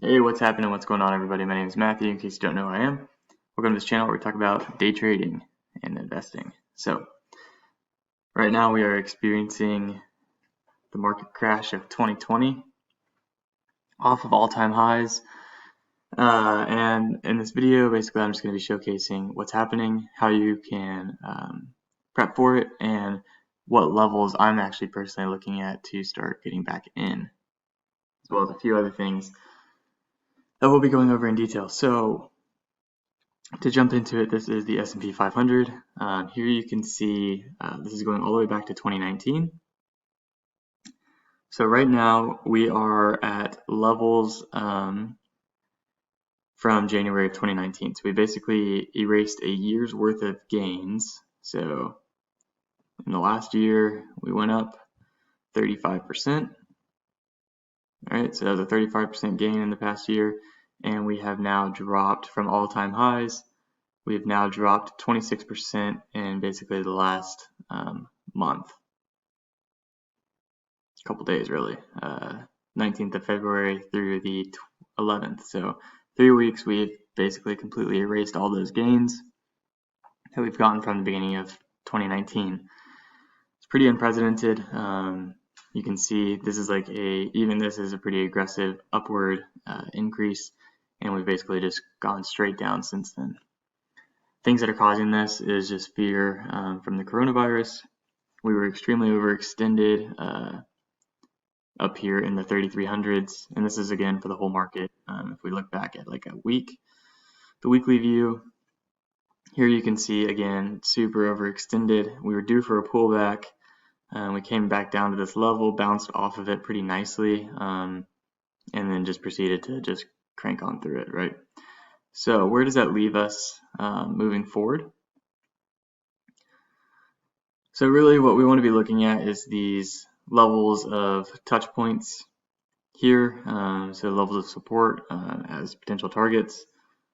Hey, what's happening? What's going on, everybody? My name is Matthew, in case you don't know who I am. Welcome to this channel where we talk about day trading and investing. So, right now we are experiencing the market crash of 2020 off of all-time highs. And in this video, basically, I'm just going to be showcasing what's happening, how you can prep for it, and what levels I'm actually personally looking at to start getting back in, as well as a few other things that we'll be going over in detail. So, to jump into it, this is the S&P 500. Here you can see this is going all the way back to 2019. So right now we are at levels from January of 2019. So we basically erased a year's worth of gains. So in the last year we went up 35%. All right, so that was a 35% gain in the past year, and we have now dropped from all-time highs. We've now dropped 26% in basically the last month, a couple days really, 19th of February through the 11th. So 3 weeks we've basically completely erased all those gains that we've gotten from the beginning of 2019. It's pretty unprecedented. You can see this is like even this is a pretty aggressive upward increase, and we've basically just gone straight down since then. Things that are causing this is just fear from the coronavirus. We were extremely overextended up here in the 3300s, and this is again for the whole market. If we look back at like a week, the weekly view, here you can see again super overextended. We were due for a pullback. We came back down to this level, bounced off of it pretty nicely, and then just proceeded to just crank on through it, right? So where does that leave us moving forward? So really what we want to be looking at is these levels of touch points here, so levels of support as potential targets.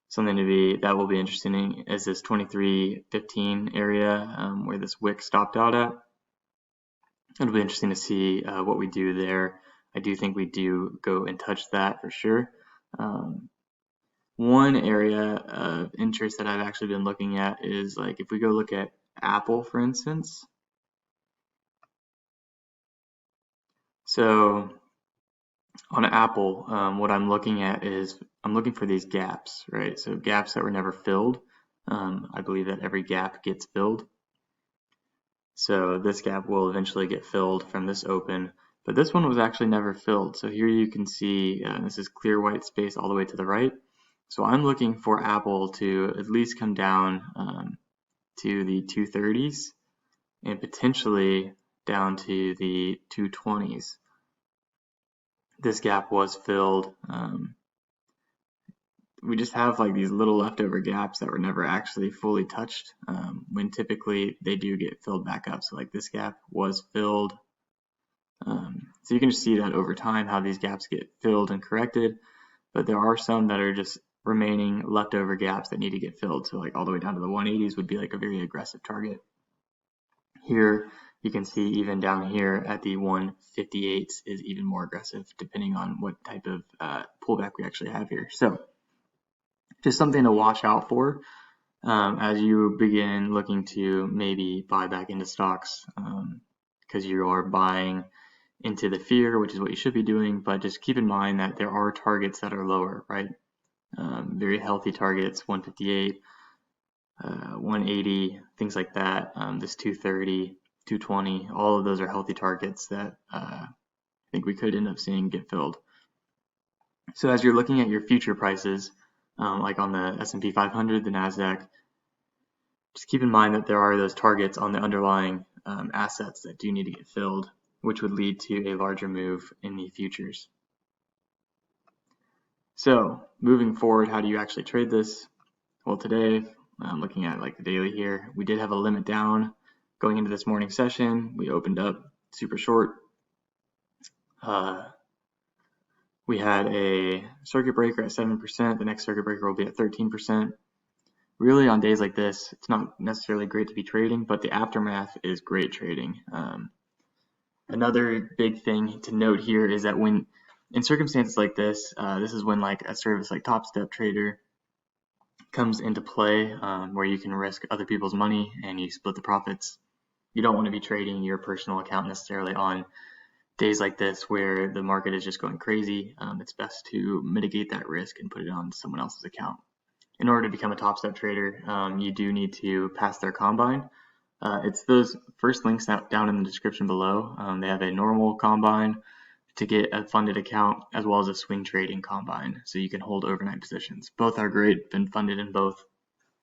Something that will be interesting is this 2315 area where this wick stopped out at. It'll be interesting to see what we do there. I do think we do go and touch that for sure. One area of interest that I've actually been looking at is like if we go look at Apple, for instance. So on Apple, what I'm looking at is I'm looking for these gaps, right? So gaps that were never filled. I believe that every gap gets filled. So this gap will eventually get filled from this open, but this one was actually never filled. So here you can see this is clear white space all the way to the right. So I'm looking for Apple to at least come down to the 230s and potentially down to the 220s. This gap was filled. We just have like these little leftover gaps that were never actually fully touched when typically they do get filled back up. So like this gap was filled. So you can just see that over time how these gaps get filled and corrected, but there are some that are just remaining leftover gaps that need to get filled. So like all the way down to the 180s would be like a very aggressive target. Here you can see even down here at the 158s is even more aggressive depending on what type of pullback we actually have here. So just something to watch out for as you begin looking to maybe buy back into stocks because you are buying into the fear, which is what you should be doing, but just keep in mind that there are targets that are lower, right? Very healthy targets, 158, 180, things like that, this 230, 220, all of those are healthy targets that I think we could end up seeing get filled. So as you're looking at your future prices, like on the S&P 500, the Nasdaq, just keep in mind that there are those targets on the underlying assets that do need to get filled, which would lead to a larger move in the futures. So moving forward, how do you actually trade this? Well, today I'm looking at like the daily here. We did have a limit down going into this morning session. We opened up super short. We had a circuit breaker at 7%. The next circuit breaker will be at 13%. Really, on days like this, it's not necessarily great to be trading, but the aftermath is great trading. Another big thing to note here is that when in circumstances like this, this is when like a service like Top Step Trader comes into play, where you can risk other people's money and you split the profits. You don't want to be trading your personal account necessarily on days like this where the market is just going crazy. It's best to mitigate that risk and put it on someone else's account. In order to become a Top Step trader, you do need to pass their combine. It's those first links down in the description below. They have a normal combine to get a funded account, as well as a swing trading combine, so you can hold overnight positions. Both are great, been funded in both,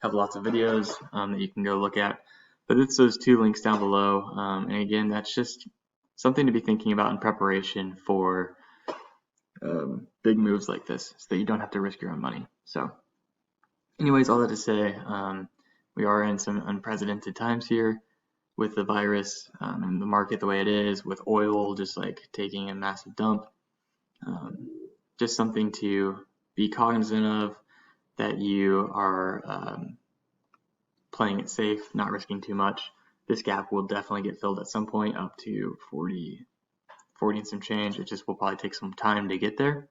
have lots of videos that you can go look at. But it's those two links down below, and again, that's just something to be thinking about in preparation for big moves like this, so that you don't have to risk your own money. So anyways, all that to say, we are in some unprecedented times here with the virus and the market the way it is, with oil just like taking a massive dump. Just something to be cognizant of, that you are playing it safe, not risking too much. This gap will definitely get filled at some point, up to 40 and some change. It just will probably take some time to get there.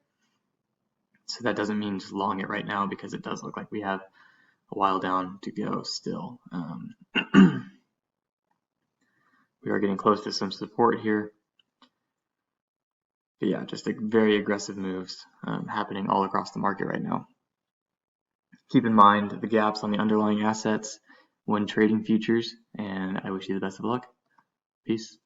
So that doesn't mean just long it right now, because it does look like we have a while down to go still. We are getting close to some support here. But yeah, just very aggressive moves happening all across the market right now. Keep in mind the gaps on the underlying assets when trading futures, and I wish you the best of luck. Peace.